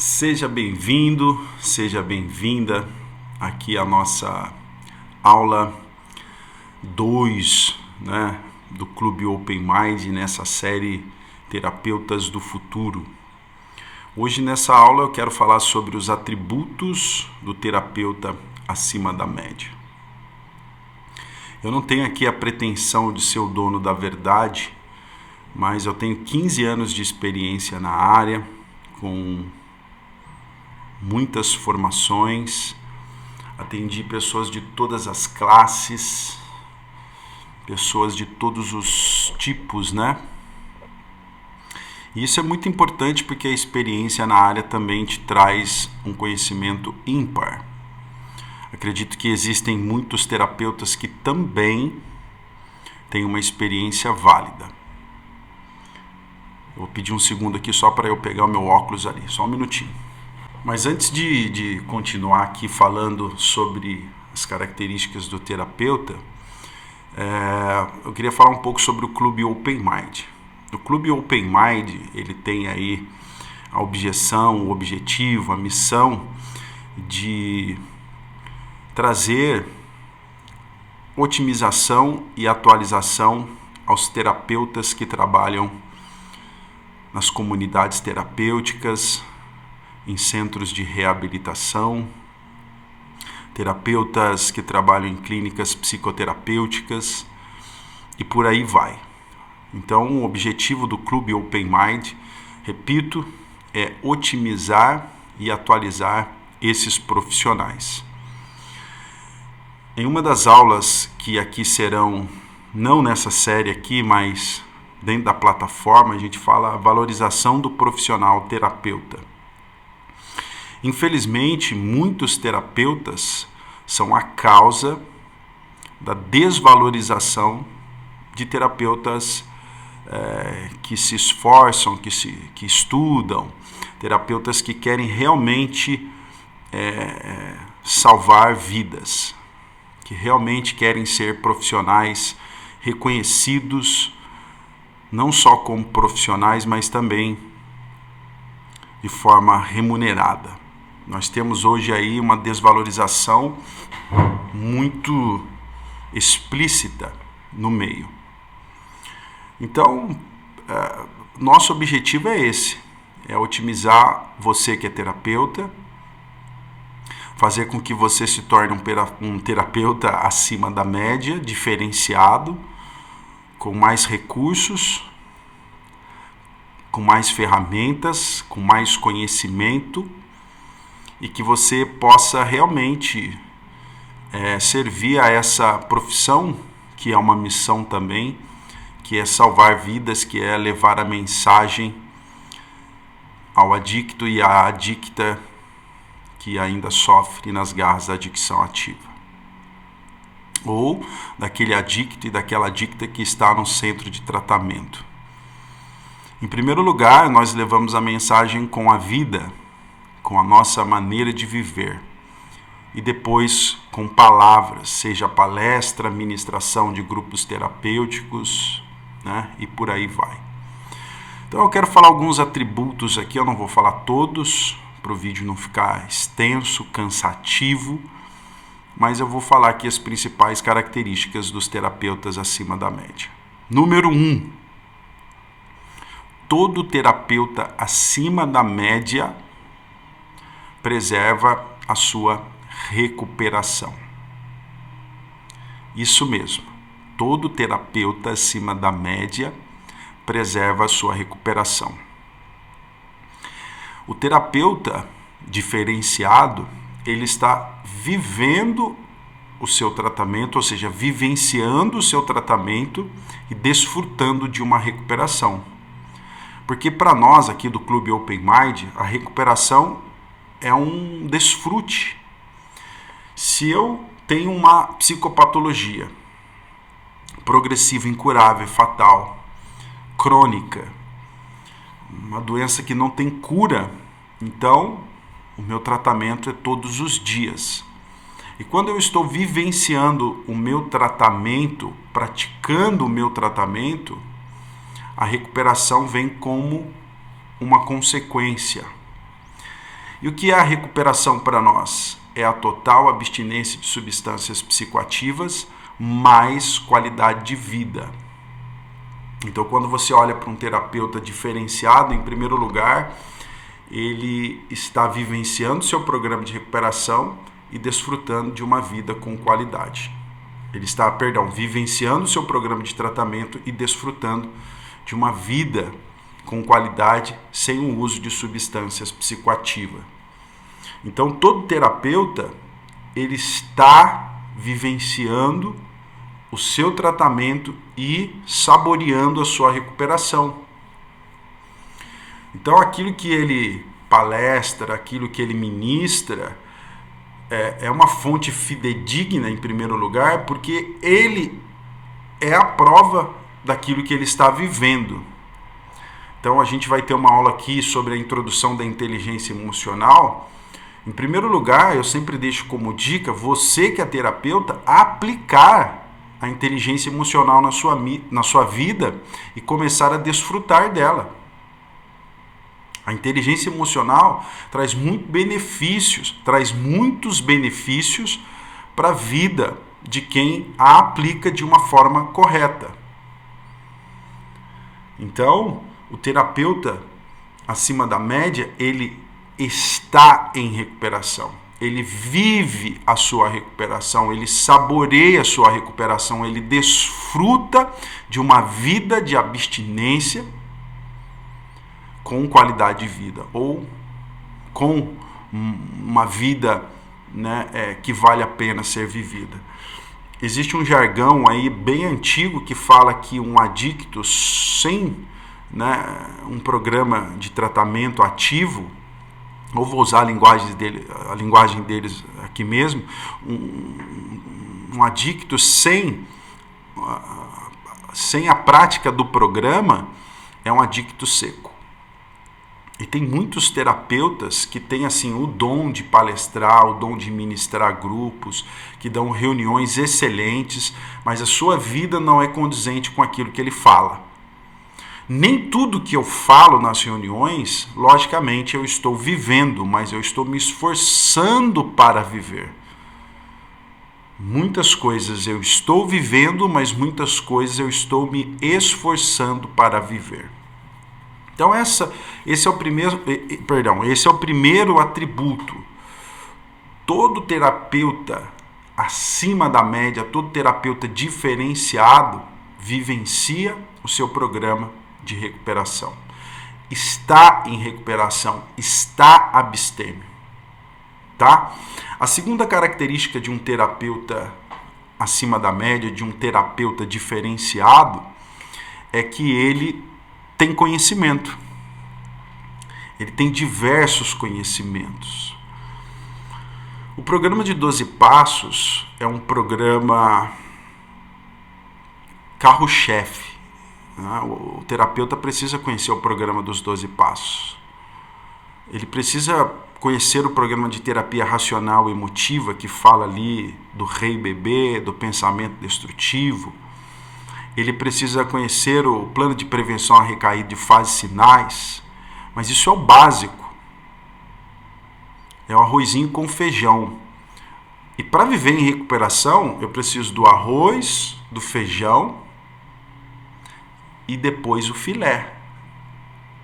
Seja bem-vindo, seja bem-vinda aqui à nossa aula 2, do Clube Open Mind nessa série Terapeutas do Futuro. Hoje nessa aula eu quero falar sobre os atributos do terapeuta acima da média. Eu não tenho aqui a pretensão de ser o dono da verdade, mas eu tenho 15 anos de experiência na área, com muitas formações, atendi pessoas de todas as classes, pessoas de todos os tipos, E isso é muito importante porque a experiência na área também te traz um conhecimento ímpar. Acredito que existem muitos terapeutas que também têm uma experiência válida. Eu vou pedir um segundo aqui só para eu pegar o meu óculos ali, só um minutinho. Mas antes de continuar aqui falando sobre as características do terapeuta, eu queria falar um pouco sobre o Clube Open Mind. O Clube Open Mind, ele tem aí a objeção, o objetivo, a missão de trazer otimização e atualização aos terapeutas que trabalham nas comunidades terapêuticas, em centros de reabilitação, terapeutas que trabalham em clínicas psicoterapêuticas e por aí vai. Então, o objetivo do Clube Open Mind, repito, é otimizar e atualizar esses profissionais. Em uma das aulas que aqui serão, não nessa série aqui, mas dentro da plataforma, a gente fala a valorização do profissional terapeuta. Infelizmente, muitos terapeutas são a causa da desvalorização de terapeutas que se esforçam, que estudam, terapeutas que querem realmente salvar vidas, que realmente querem ser profissionais reconhecidos, não só como profissionais, mas também de forma remunerada. Nós temos hoje aí uma desvalorização muito explícita no meio. Então, nosso objetivo é esse, é otimizar você que é terapeuta, fazer com que você se torne um terapeuta acima da média, diferenciado, com mais recursos, com mais ferramentas, com mais conhecimento, e que você possa realmente servir a essa profissão, que é uma missão também, que é salvar vidas, que é levar a mensagem ao adicto e à adicta que ainda sofre nas garras da adicção ativa. Ou daquele adicto e daquela adicta que está no centro de tratamento. Em primeiro lugar, nós levamos a mensagem com a vida, com a nossa maneira de viver. E depois com palavras, seja palestra, ministração de grupos terapêuticos, e por aí vai. Então eu quero falar alguns atributos aqui, eu não vou falar todos, para o vídeo não ficar extenso, cansativo, mas eu vou falar aqui as principais características dos terapeutas acima da média. Número 1. Todo terapeuta acima da média preserva a sua recuperação. Isso mesmo. Todo terapeuta acima da média preserva a sua recuperação. O terapeuta diferenciado, ele está vivendo o seu tratamento, ou seja, vivenciando o seu tratamento e desfrutando de uma recuperação. Porque para nós aqui do Clube Open Mind, a recuperação é um desfrute. Se eu tenho uma psicopatologia progressiva, incurável, fatal, crônica, uma doença que não tem cura, então o meu tratamento é todos os dias. E quando eu estou vivenciando o meu tratamento, praticando o meu tratamento, a recuperação vem como uma consequência. E o que é a recuperação para nós? É a total abstinência de substâncias psicoativas mais qualidade de vida. Então, quando você olha para um terapeuta diferenciado, em primeiro lugar, ele está vivenciando seu programa de recuperação e desfrutando de uma vida com qualidade. Ele está, vivenciando seu programa de tratamento e desfrutando de uma vida com qualidade sem o uso de substâncias psicoativas. Então, todo terapeuta, ele está vivenciando o seu tratamento e saboreando a sua recuperação. Então, aquilo que ele palestra, aquilo que ele ministra, é uma fonte fidedigna, em primeiro lugar, porque ele é a prova daquilo que ele está vivendo. Então, a gente vai ter uma aula aqui sobre a introdução da inteligência emocional. Em primeiro lugar, eu sempre deixo como dica, você que é terapeuta, aplicar a inteligência emocional na sua vida e começar a desfrutar dela. A inteligência emocional traz muitos benefícios para a vida de quem a aplica de uma forma correta. Então, o terapeuta acima da média, ele está em recuperação. Ele vive a sua recuperação, ele saboreia a sua recuperação, ele desfruta de uma vida de abstinência com qualidade de vida, ou com uma vida, né, que vale a pena ser vivida. Existe um jargão aí bem antigo que fala que um adicto sem, né, um programa de tratamento ativo, ou vou usar a linguagem deles aqui mesmo, um adicto sem a prática do programa é um adicto seco. E tem muitos terapeutas que têm assim o dom de palestrar, o dom de ministrar grupos, que dão reuniões excelentes, mas a sua vida não é condizente com aquilo que ele fala. Nem tudo que eu falo nas reuniões, logicamente, eu estou vivendo, mas eu estou me esforçando para viver. Muitas coisas eu estou vivendo, mas muitas coisas eu estou me esforçando para viver. Então esse é o primeiro atributo. Todo terapeuta acima da média, todo terapeuta diferenciado vivencia o seu programa de recuperação. Está em recuperação, está abstêmio. Tá? A segunda característica de um terapeuta acima da média, de um terapeuta diferenciado, é que ele tem conhecimento. Ele tem diversos conhecimentos. O programa de 12 Passos é um programa carro-chefe. O terapeuta precisa conhecer o programa dos 12 Passos. Ele precisa conhecer o programa de terapia racional e emotiva, que fala ali do rei bebê, do pensamento destrutivo. Ele precisa conhecer o plano de prevenção à recaída de fases sinais. Mas isso é o básico. É o arrozinho com feijão. E para viver em recuperação, eu preciso do arroz, do feijão e depois o filé.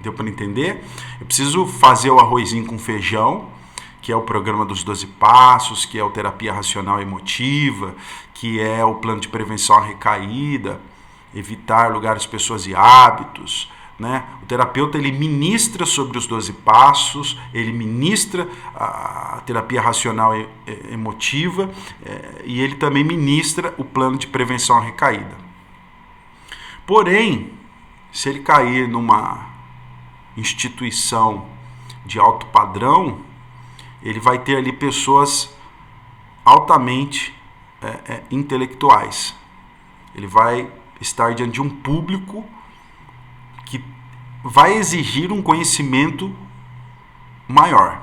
Deu para entender? Eu preciso fazer o arrozinho com feijão, que é o programa dos 12 Passos, que é o terapia racional e emotiva, que é o plano de prevenção à recaída, evitar lugares, pessoas e hábitos, né? O terapeuta, ele ministra sobre os 12 Passos, ele ministra a terapia racional e emotiva, e ele também ministra o plano de prevenção à recaída. Porém, se ele cair numa instituição de alto padrão, ele vai ter ali pessoas altamente intelectuais. Ele vai estar diante de um público que vai exigir um conhecimento maior.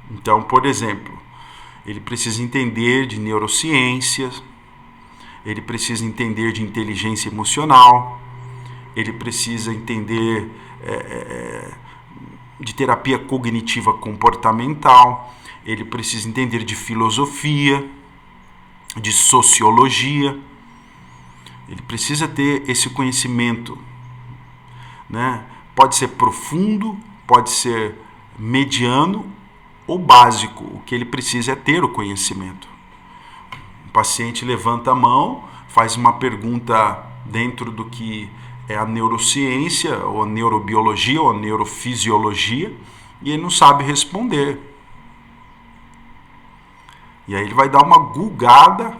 Então, por exemplo, ele precisa entender de neurociências, ele precisa entender de inteligência emocional, ele precisa entender de terapia cognitiva comportamental, ele precisa entender de filosofia, de sociologia, ele precisa ter esse conhecimento, né? Pode ser profundo, pode ser mediano ou básico. O que ele precisa é ter o conhecimento. O paciente levanta a mão, faz uma pergunta dentro do que é a neurociência, ou a neurobiologia, ou a neurofisiologia, e ele não sabe responder. E aí ele vai dar uma gulgada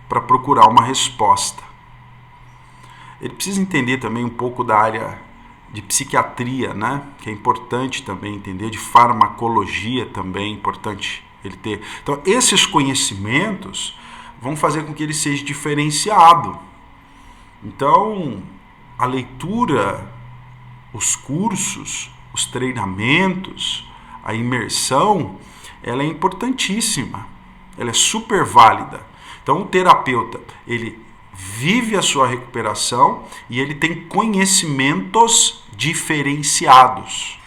para procurar uma resposta. Ele precisa entender também um pouco da área de psiquiatria, né? Que é importante também entender, de farmacologia também é importante ele ter. Então, esses conhecimentos vão fazer com que ele seja diferenciado. Então, a leitura, os cursos, os treinamentos, a imersão, ela é importantíssima, ela é super válida. Então, o terapeuta, ele vive a sua recuperação e ele tem conhecimentos diferenciados,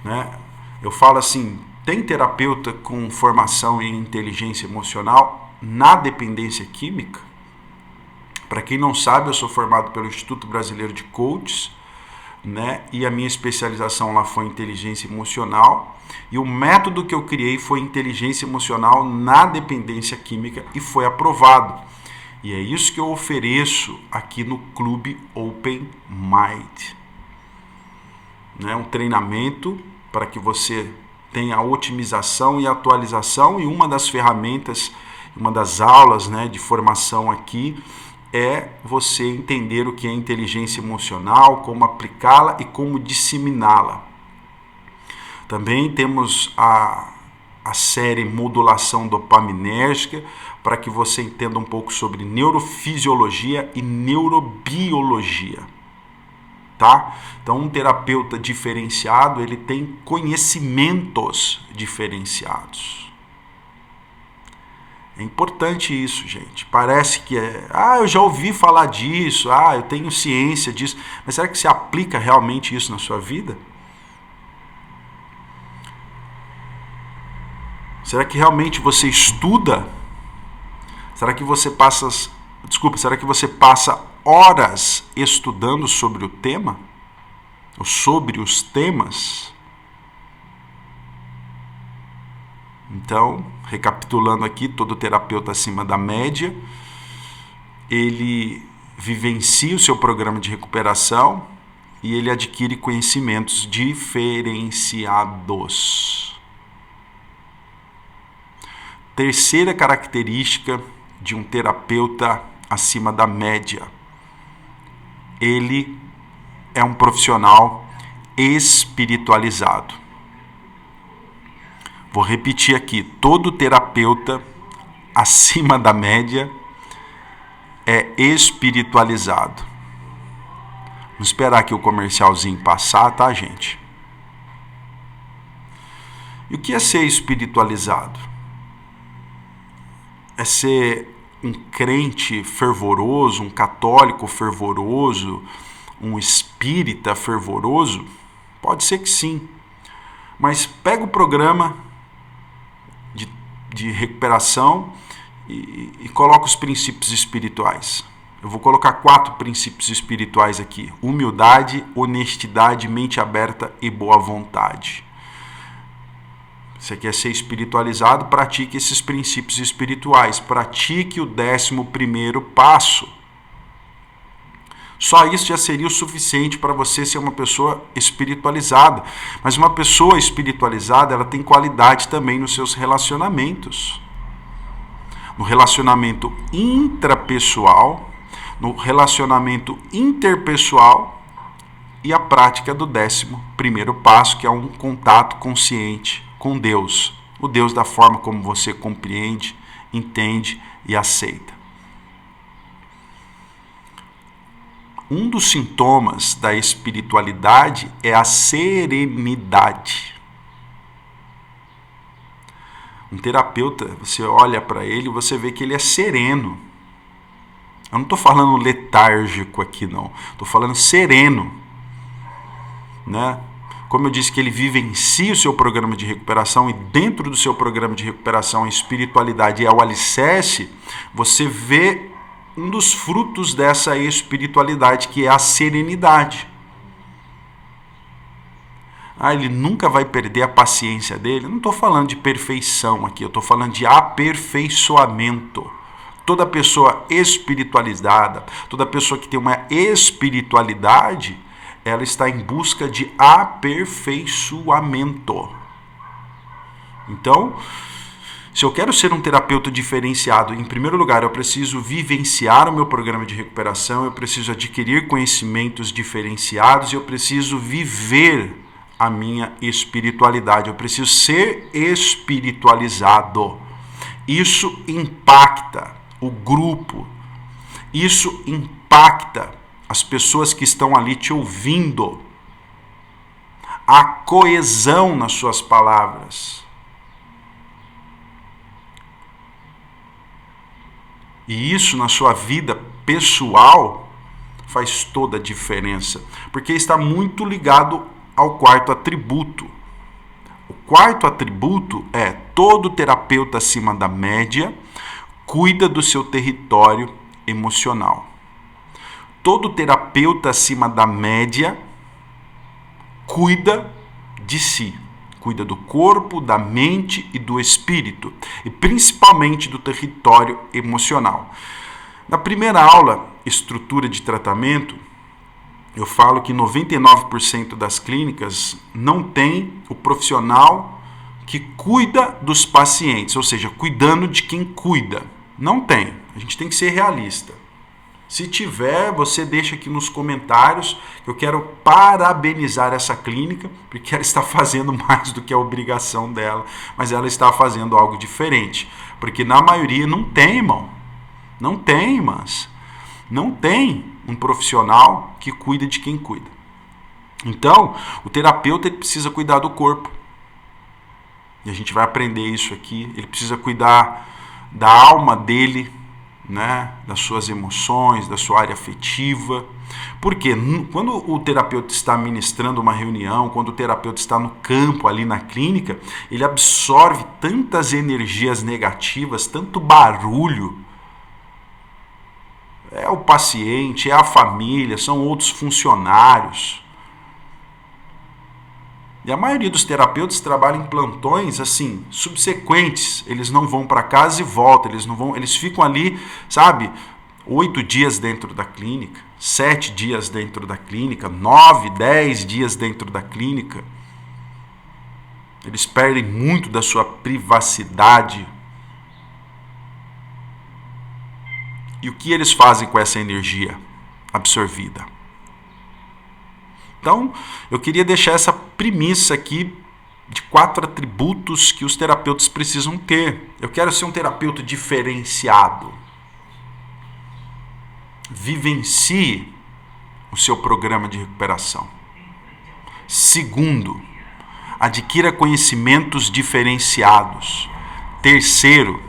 né? Eu falo assim, tem terapeuta com formação em inteligência emocional na dependência química? Para quem não sabe, eu sou formado pelo Instituto Brasileiro de Coaches, né? E a minha especialização lá foi em inteligência emocional, e o método que eu criei foi inteligência emocional na dependência química e foi aprovado. E é isso que eu ofereço aqui no Clube Open Mind, né? Um treinamento para que você tenha a otimização e atualização, e uma das ferramentas, uma das aulas, né, de formação aqui é você entender o que é inteligência emocional, como aplicá-la e como disseminá-la. Também temos a série Modulação Dopaminérgica, para que você entenda um pouco sobre neurofisiologia e neurobiologia. Tá? Então, um terapeuta diferenciado, ele tem conhecimentos diferenciados. É importante isso, gente. Parece que eu já ouvi falar disso, eu tenho ciência disso. Mas será que você aplica realmente isso na sua vida? Será que realmente você estuda? Será que você passa horas estudando sobre o tema? Ou sobre os temas? Então, recapitulando aqui, todo terapeuta acima da média, ele vivencia o seu programa de recuperação e ele adquire conhecimentos diferenciados. Terceira característica de um terapeuta acima da média: ele é um profissional espiritualizado. Vou repetir aqui, todo terapeuta acima da média é espiritualizado. Vamos esperar aqui o comercialzinho passar, tá, gente? E o que é ser espiritualizado? É ser um crente fervoroso, um católico fervoroso, um espírita fervoroso? Pode ser que sim. Mas pega o programa de recuperação e coloca os princípios espirituais. Eu vou colocar 4 princípios espirituais aqui: humildade, honestidade, mente aberta e boa vontade. Você quer ser espiritualizado? Pratique esses princípios espirituais. Pratique o 11º passo. Só isso já seria o suficiente para você ser uma pessoa espiritualizada. Mas uma pessoa espiritualizada, ela tem qualidade também nos seus relacionamentos. No relacionamento intrapessoal, no relacionamento interpessoal e a prática do 11º passo, que é um contato consciente com Deus. O Deus da forma como você compreende, entende e aceita. Um dos sintomas da espiritualidade é a serenidade. Um terapeuta, você olha para ele e você vê que ele é sereno. Eu não estou falando letárgico aqui, não. Estou falando sereno, né? Como eu disse que ele vivencia o seu programa de recuperação, e dentro do seu programa de recuperação a espiritualidade é o alicerce, você vê um dos frutos dessa espiritualidade, que é a serenidade. Ele nunca vai perder a paciência dele. Eu não estou falando de perfeição aqui, eu estou falando de aperfeiçoamento. Toda pessoa espiritualizada, toda pessoa que tem uma espiritualidade, ela está em busca de aperfeiçoamento. Então, se eu quero ser um terapeuta diferenciado, em primeiro lugar, eu preciso vivenciar o meu programa de recuperação, eu preciso adquirir conhecimentos diferenciados, eu preciso viver a minha espiritualidade, eu preciso ser espiritualizado. Isso impacta o grupo, isso impacta as pessoas que estão ali te ouvindo, a coesão nas suas palavras. E isso na sua vida pessoal faz toda a diferença, porque está muito ligado ao quarto atributo. O quarto atributo é: todo terapeuta acima da média cuida do seu território emocional. Todo terapeuta acima da média cuida de si, cuida do corpo, da mente e do espírito, e principalmente do território emocional. Na primeira aula, estrutura de tratamento, eu falo que 99% das clínicas não tem o profissional que cuida dos pacientes, ou seja, cuidando de quem cuida. Não tem. A gente tem que ser realista. Se tiver, você deixa aqui nos comentários, que eu quero parabenizar essa clínica, porque ela está fazendo mais do que a obrigação dela, mas ela está fazendo algo diferente. Porque na maioria não tem, irmão. Não tem, irmãs. Não tem um profissional que cuida de quem cuida. Então, o terapeuta ele precisa cuidar do corpo. E a gente vai aprender isso aqui. Ele precisa cuidar da alma dele, né, das suas emoções, da sua área afetiva. Porque quando o terapeuta está ministrando uma reunião, quando o terapeuta está no campo, ali na clínica, ele absorve tantas energias negativas, tanto barulho. É o paciente, é a família, são outros funcionários. E a maioria dos terapeutas trabalham em plantões assim, subsequentes. Eles não vão para casa e voltam, eles ficam ali, sabe, 8 dias dentro da clínica, 7 dias dentro da clínica, 9, 10 dias dentro da clínica. Eles perdem muito da sua privacidade. E o que eles fazem com essa energia absorvida? Então, eu queria deixar essa premissa aqui de 4 atributos que os terapeutas precisam ter. Eu quero ser um terapeuta diferenciado. Vivencie o seu programa de recuperação. Segundo, adquira conhecimentos diferenciados. Terceiro,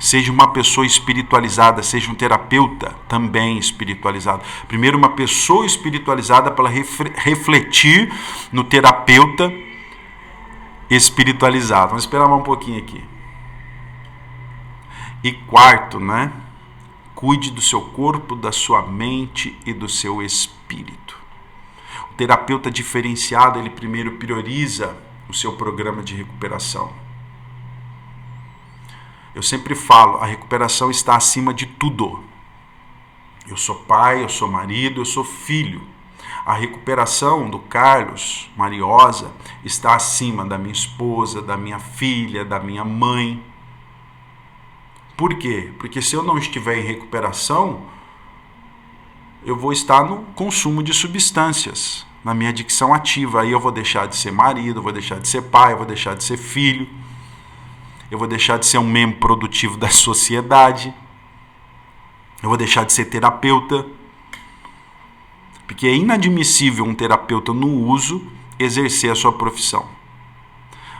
seja uma pessoa espiritualizada, seja um terapeuta também espiritualizado. Primeiro, uma pessoa espiritualizada para refletir no terapeuta espiritualizado. Vamos esperar um pouquinho aqui. E quarto, né? Cuide do seu corpo, da sua mente e do seu espírito. O terapeuta diferenciado, ele primeiro prioriza o seu programa de recuperação. Eu sempre falo, a recuperação está acima de tudo. Eu sou pai, eu sou marido, eu sou filho. A recuperação do Carlos Mariosa está acima da minha esposa, da minha filha, da minha mãe. Por quê? Porque se eu não estiver em recuperação, eu vou estar no consumo de substâncias, na minha adicção ativa. Aí eu vou deixar de ser marido, eu vou deixar de ser pai, eu vou deixar de ser filho. Eu vou deixar de ser um membro produtivo da sociedade. Eu vou deixar de ser terapeuta. Porque é inadmissível um terapeuta no uso exercer a sua profissão.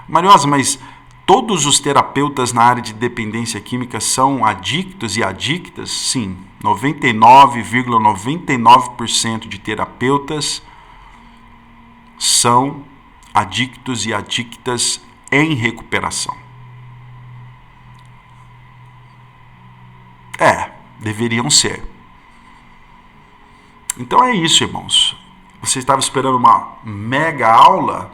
Mariosa, mas todos os terapeutas na área de dependência química são adictos e adictas? Sim. 99,99% de terapeutas são adictos e adictas em recuperação. Deveriam ser. Então é isso, irmãos. Você estava esperando uma mega aula?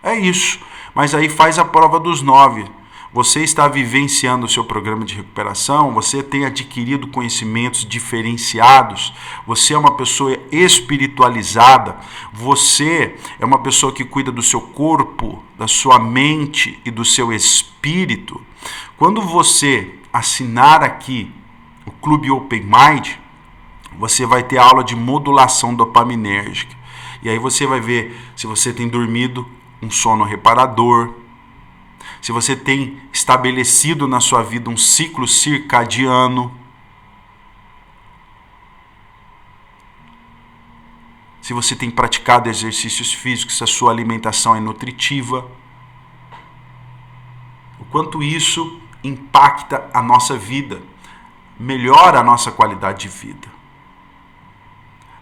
É isso. Mas aí faz a prova dos 9. Você está vivenciando o seu programa de recuperação, você tem adquirido conhecimentos diferenciados, você é uma pessoa espiritualizada, você é uma pessoa que cuida do seu corpo, da sua mente e do seu espírito. Quando você assinar aqui o Clube Open Mind, você vai ter aula de modulação dopaminérgica. E aí você vai ver se você tem dormido um sono reparador, se você tem estabelecido na sua vida um ciclo circadiano, se você tem praticado exercícios físicos, se a sua alimentação é nutritiva, o quanto isso impacta a nossa vida, melhora a nossa qualidade de vida.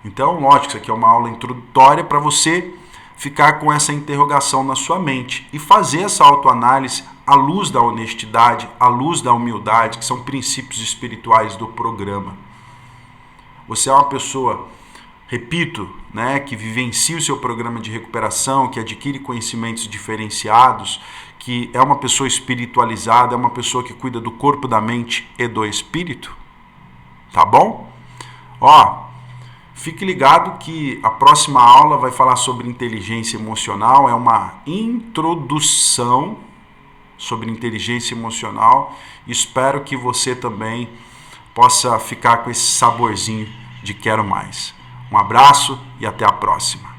Então, lógico, isso aqui é uma aula introdutória para você ficar com essa interrogação na sua mente e fazer essa autoanálise à luz da honestidade, à luz da humildade, que são princípios espirituais do programa. Você é uma pessoa, repito, que vivencia o seu programa de recuperação, que adquire conhecimentos diferenciados, que é uma pessoa espiritualizada, é uma pessoa que cuida do corpo, da mente e do espírito. Tá bom? Fique ligado que a próxima aula vai falar sobre inteligência emocional, é uma introdução sobre inteligência emocional. Espero que você também possa ficar com esse saborzinho de quero mais. Um abraço e até a próxima.